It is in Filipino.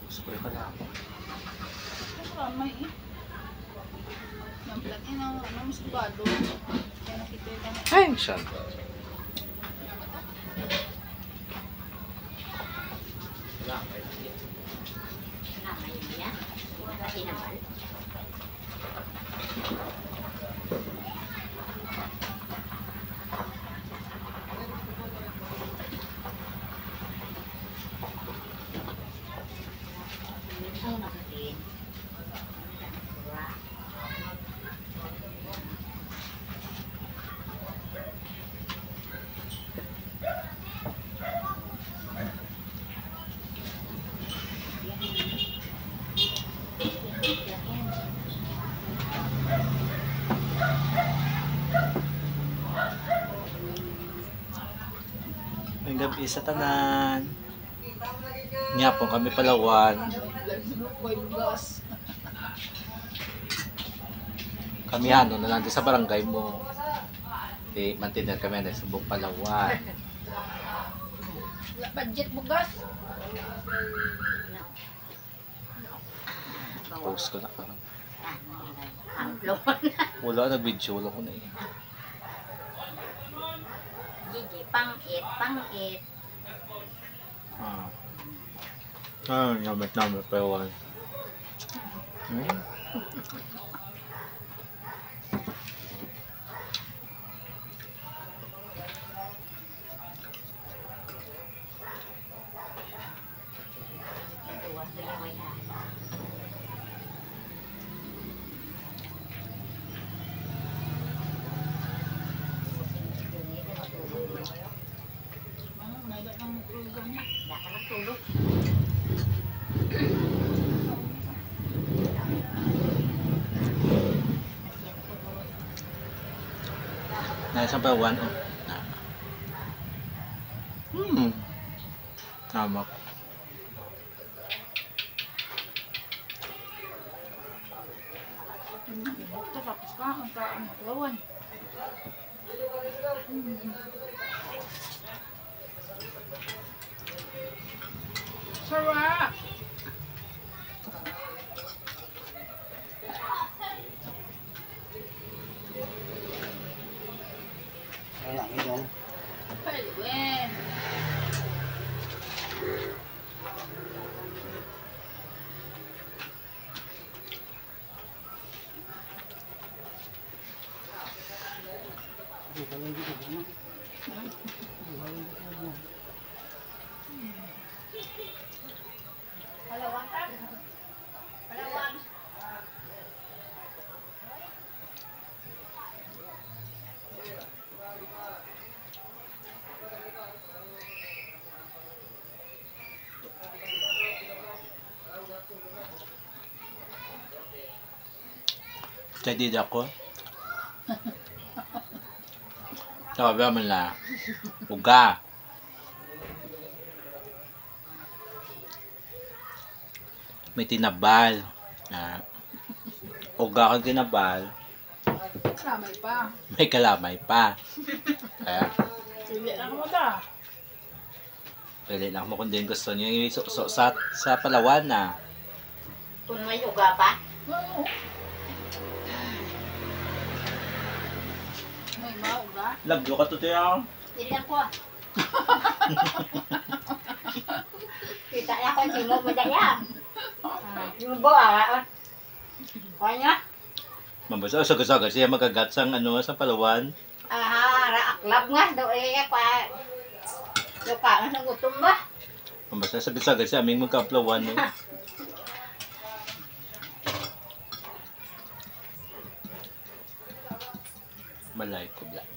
Spray ka na ako. Ramay eh. Yung plat eh, ano, mas bado. Kaya nakita yung kanya. Ay, siya. May gabi sa tanan. Nga po kami Palawan. Kami ano na nandito sa barangay mo. Mantinel kami na subok Palawan. Budget bugas. Post ko na karon. Upload. Wala nag-video ko na eh. Gigi, pang-it. Namit Palawan. Ano, nailat ng program niya. Daka nagtulog. Nasa Palawan. Oh. Tama. Ito, tapos ka, ang Palawan. Sarap! Palwen! Palawang ka? Palawang. Jadi ako. Sabi mo na. Uga. May tinabal. Uga kang tinabal. Ramay pa. May kalamay pa. Kaya, Sili na mo ta. pwede lang mo kung din gusto niyo. Sa Palawan na. Kung may uga pa. Oo. May mauga. Lagyo ka to tayo. Dili lang ko. Kita ya ko sino mo daya. Yung boa. Kanya? Mabasa saga-saga siya magagat sang ano sa Palawan. Ra aklab nga do pa. Do ka nga gutom ba? Mabasa saga-saga siya aming magka-Palawan. No? Malay ko black.